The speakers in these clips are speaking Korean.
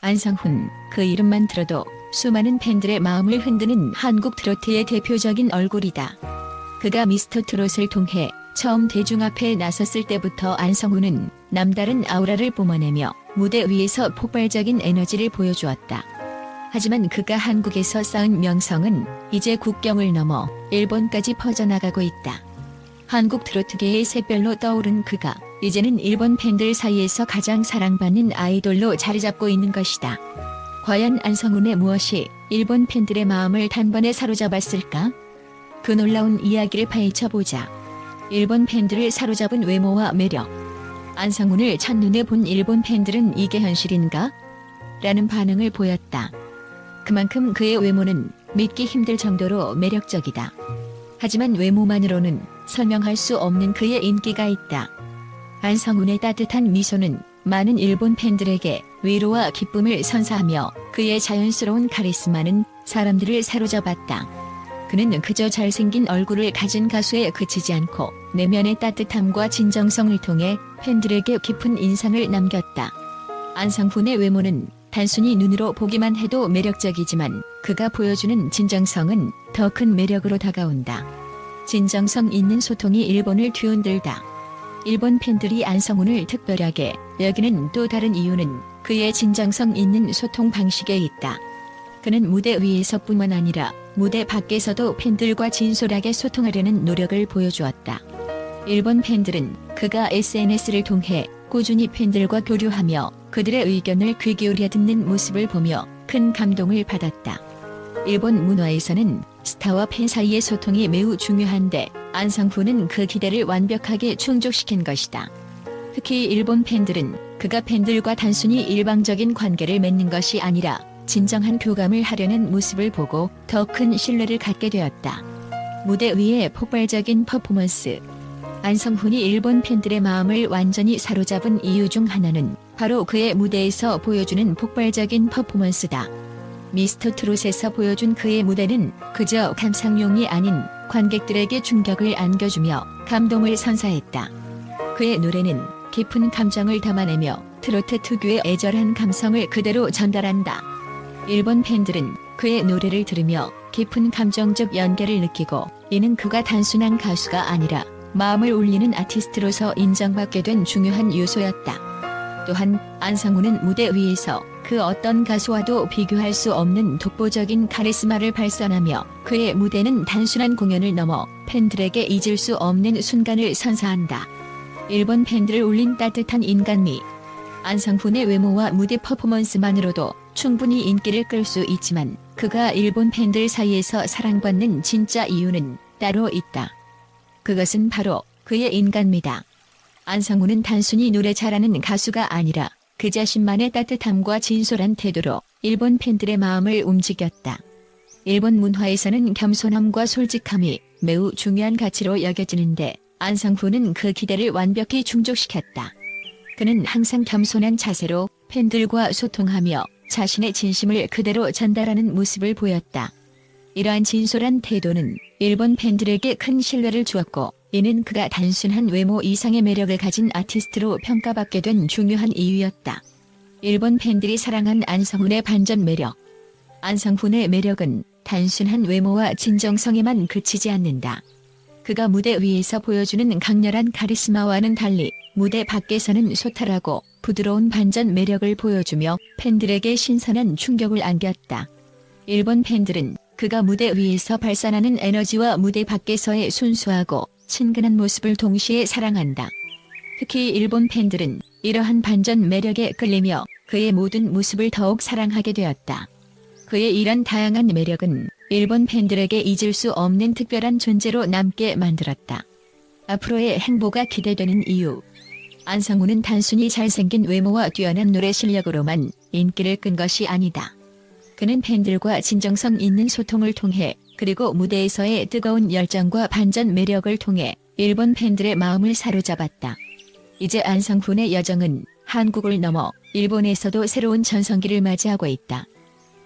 안상훈, 그 이름만 들어도 수많은 팬들의 마음을 흔드는 한국 트로트의 대표적인 얼굴이다. 그가 미스터 트롯을 통해 처음 대중 앞에 나섰을 때부터 안상훈은 남다른 아우라를 뿜어내며 무대 위에서 폭발적인 에너지를 보여주었다. 하지만 그가 한국에서 쌓은 명성은 이제 국경을 넘어 일본까지 퍼져나가고 있다. 한국 트로트계의 샛별로 떠오른 그가 이제는 일본 팬들 사이에서 가장 사랑받는 아이돌로 자리잡고 있는 것이다. 과연 안상훈의 무엇이 일본 팬들의 마음을 단번에 사로잡았을까? 그 놀라운 이야기를 파헤쳐보자. 일본 팬들을 사로잡은 외모와 매력. 안상훈을 첫눈에 본 일본 팬들은 이게 현실인가? 라는 반응을 보였다. 그만큼 그의 외모는 믿기 힘들 정도로 매력적이다. 하지만 외모만으로는 설명할 수 없는 그의 인기가 있다. 안상훈의 따뜻한 미소는 많은 일본 팬들에게 위로와 기쁨을 선사하며 그의 자연스러운 카리스마는 사람들을 사로잡았다. 그는 그저 잘생긴 얼굴을 가진 가수에 그치지 않고 내면의 따뜻함과 진정성을 통해 팬들에게 깊은 인상을 남겼다. 안상훈의 외모는 단순히 눈으로 보기만 해도 매력적이지만 그가 보여주는 진정성은 더 큰 매력으로 다가온다. 진정성 있는 소통이 일본을 뒤흔들다. 일본 팬들이 안상훈을 특별하게 여기는 또 다른 이유는 그의 진정성 있는 소통 방식에 있다. 그는 무대 위에서뿐만 아니라 무대 밖에서도 팬들과 진솔하게 소통하려는 노력을 보여주었다. 일본 팬들은 그가 SNS를 통해 꾸준히 팬들과 교류하며 그들의 의견을 귀 기울여 듣는 모습을 보며 큰 감동을 받았다. 일본 문화에서는 스타와 팬 사이의 소통이 매우 중요한데 안상훈은 그 기대를 완벽하게 충족시킨 것이다. 특히 일본 팬들은 그가 팬들과 단순히 일방적인 관계를 맺는 것이 아니라 진정한 교감을 하려는 모습을 보고 더 큰 신뢰를 갖게 되었다. 무대 위의 폭발적인 퍼포먼스. 안상훈이 일본 팬들의 마음을 완전히 사로잡은 이유 중 하나는 바로 그의 무대에서 보여주는 폭발적인 퍼포먼스다. 미스터 트롯에서 보여준 그의 무대는 그저 감상용이 아닌 관객들에게 충격을 안겨주며 감동을 선사했다. 그의 노래는 깊은 감정을 담아내며 트로트 특유의 애절한 감성을 그대로 전달한다. 일본 팬들은 그의 노래를 들으며 깊은 감정적 연결을 느끼고 이는 그가 단순한 가수가 아니라 마음을 울리는 아티스트로서 인정받게 된 중요한 요소였다. 또한 안상훈은 무대 위에서 그 어떤 가수와도 비교할 수 없는 독보적인 카리스마를 발산하며 그의 무대는 단순한 공연을 넘어 팬들에게 잊을 수 없는 순간을 선사한다. 일본 팬들을 울린 따뜻한 인간미. 안상훈의 외모와 무대 퍼포먼스만으로도 충분히 인기를 끌 수 있지만 그가 일본 팬들 사이에서 사랑받는 진짜 이유는 따로 있다. 그것은 바로 그의 인간미다. 안상훈은 단순히 노래 잘하는 가수가 아니라 그 자신만의 따뜻함과 진솔한 태도로 일본 팬들의 마음을 움직였다. 일본 문화에서는 겸손함과 솔직함이 매우 중요한 가치로 여겨지는데 안상훈은 그 기대를 완벽히 충족시켰다. 그는 항상 겸손한 자세로 팬들과 소통하며 자신의 진심을 그대로 전달하는 모습을 보였다. 이러한 진솔한 태도는 일본 팬들에게 큰 신뢰를 주었고 이는 그가 단순한 외모 이상의 매력을 가진 아티스트로 평가받게 된 중요한 이유였다. 일본 팬들이 사랑한 안상훈의 반전 매력. 안상훈의 매력은 단순한 외모와 진정성에만 그치지 않는다. 그가 무대 위에서 보여주는 강렬한 카리스마와는 달리 무대 밖에서는 소탈하고 부드러운 반전 매력을 보여주며 팬들에게 신선한 충격을 안겼다. 일본 팬들은 그가 무대 위에서 발산하는 에너지와 무대 밖에서의 순수하고 친근한 모습을 동시에 사랑한다. 특히 일본 팬들은 이러한 반전 매력에 끌리며 그의 모든 모습을 더욱 사랑하게 되었다. 그의 이런 다양한 매력은 일본 팬들에게 잊을 수 없는 특별한 존재로 남게 만들었다. 앞으로의 행보가 기대되는 이유. 안상훈은 단순히 잘생긴 외모와 뛰어난 노래 실력으로만 인기를 끈 것이 아니다. 그는 팬들과 진정성 있는 소통을 통해 그리고 무대에서의 뜨거운 열정과 반전 매력을 통해 일본 팬들의 마음을 사로잡았다. 이제 안상훈의 여정은 한국을 넘어 일본에서도 새로운 전성기를 맞이하고 있다.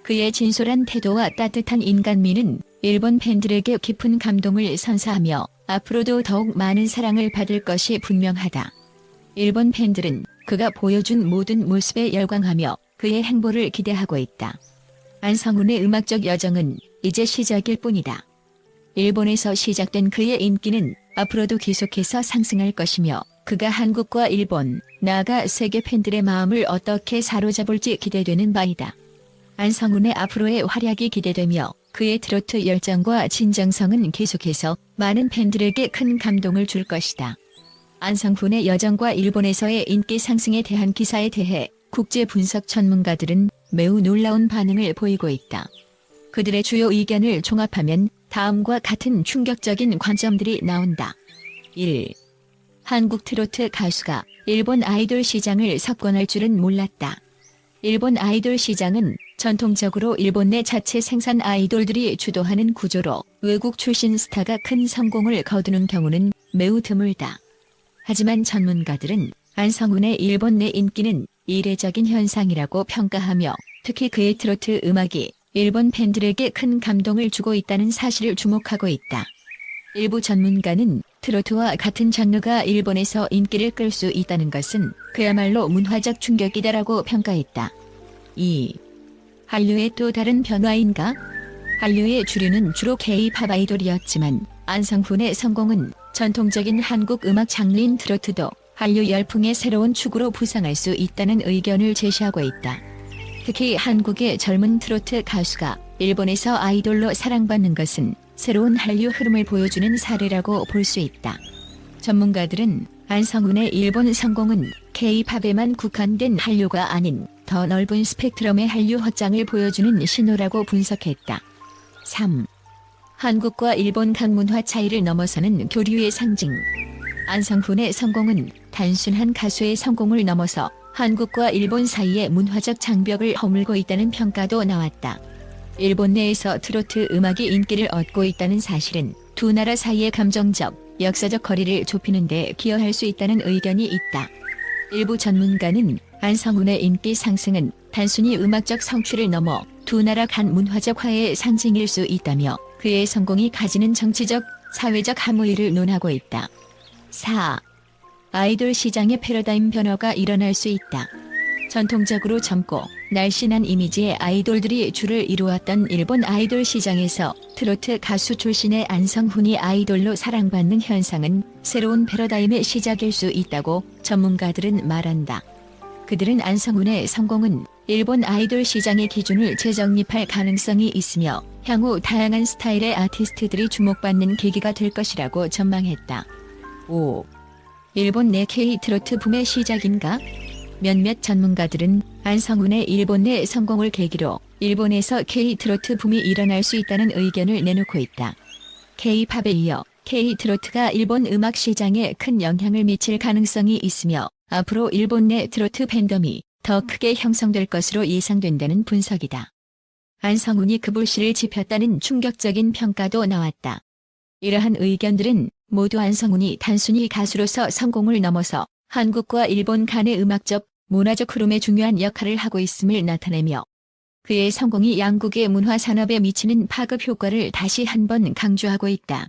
그의 진솔한 태도와 따뜻한 인간미는 일본 팬들에게 깊은 감동을 선사하며 앞으로도 더욱 많은 사랑을 받을 것이 분명하다. 일본 팬들은 그가 보여준 모든 모습에 열광하며 그의 행보를 기대하고 있다. 안성훈의 음악적 여정은 이제 시작일 뿐이다. 일본에서 시작된 그의 인기는 앞으로도 계속해서 상승할 것이며 그가 한국과 일본, 나아가 세계 팬들의 마음을 어떻게 사로잡을지 기대되는 바이다. 안성훈의 앞으로의 활약이 기대되며 그의 트로트 열정과 진정성은 계속해서 많은 팬들에게 큰 감동을 줄 것이다. 안성훈의 여정과 일본에서의 인기 상승에 대한 기사에 대해 국제 분석 전문가들은 매우 놀라운 반응을 보이고 있다. 그들의 주요 의견을 종합하면 다음과 같은 충격적인 관점들이 나온다. 1. 한국 트로트 가수가 일본 아이돌 시장을 석권할 줄은 몰랐다. 일본 아이돌 시장은 전통적으로 일본 내 자체 생산 아이돌들이 주도하는 구조로 외국 출신 스타가 큰 성공을 거두는 경우는 매우 드물다. 하지만 전문가들은 안성훈의 일본 내 인기는 이례적인 현상이라고 평가하며 특히 그의 트로트 음악이 일본 팬들에게 큰 감동을 주고 있다는 사실을 주목하고 있다. 일부 전문가는 트로트와 같은 장르가 일본에서 인기를 끌 수 있다는 것은 그야말로 문화적 충격이다라고 평가했다. 2. 한류의 또 다른 변화인가? 한류의 주류는 주로 K-팝 아이돌이었지만 안성훈의 성공은 전통적인 한국 음악 장르인 트로트도 한류 열풍의 새로운 축으로 부상할 수 있다는 의견을 제시하고 있다. 특히 한국의 젊은 트로트 가수가 일본에서 아이돌로 사랑받는 것은 새로운 한류 흐름을 보여주는 사례라고 볼 수 있다. 전문가들은 안성훈의 일본 성공은 K-팝에만 국한된 한류가 아닌 더 넓은 스펙트럼의 한류 확장을 보여주는 신호라고 분석했다. 3. 한국과 일본 각 문화 차이를 넘어서는 교류의 상징. 안성훈의 성공은 단순한 가수의 성공을 넘어서 한국과 일본 사이의 문화적 장벽을 허물고 있다는 평가도 나왔다. 일본 내에서 트로트 음악이 인기를 얻고 있다는 사실은 두 나라 사이의 감정적, 역사적 거리를 좁히는 데 기여할 수 있다는 의견이 있다. 일부 전문가는 안성훈의 인기 상승은 단순히 음악적 성취를 넘어 두 나라 간 문화적 화해의 상징일 수 있다며 그의 성공이 가지는 정치적, 사회적 함의를 논하고 있다. 4. 아이돌 시장의 패러다임 변화가 일어날 수 있다. 전통적으로 젊고 날씬한 이미지의 아이돌들이 주를 이루었던 일본 아이돌 시장에서 트로트 가수 출신의 안성훈이 아이돌로 사랑받는 현상은 새로운 패러다임의 시작일 수 있다고 전문가들은 말한다. 그들은 안성훈의 성공은 일본 아이돌 시장의 기준을 재정립할 가능성이 있으며 향후 다양한 스타일의 아티스트들이 주목받는 계기가 될 것이라고 전망했다. 5. 일본 내 K-트로트 붐의 시작인가? 몇몇 전문가들은 안성훈의 일본 내 성공을 계기로 일본에서 K-트로트 붐이 일어날 수 있다는 의견을 내놓고 있다. K-팝에 이어 K-트로트가 일본 음악 시장에 큰 영향을 미칠 가능성이 있으며 앞으로 일본 내 트로트 팬덤이 더 크게 형성될 것으로 예상된다는 분석이다. 안성훈이 급불씨를 지폈다는 충격적인 평가도 나왔다. 이러한 의견들은 모두 안성훈이 단순히 가수로서 성공을 넘어서 한국과 일본 간의 음악적, 문화적 흐름에 중요한 역할을 하고 있음을 나타내며 그의 성공이 양국의 문화 산업에 미치는 파급 효과를 다시 한번 강조하고 있다.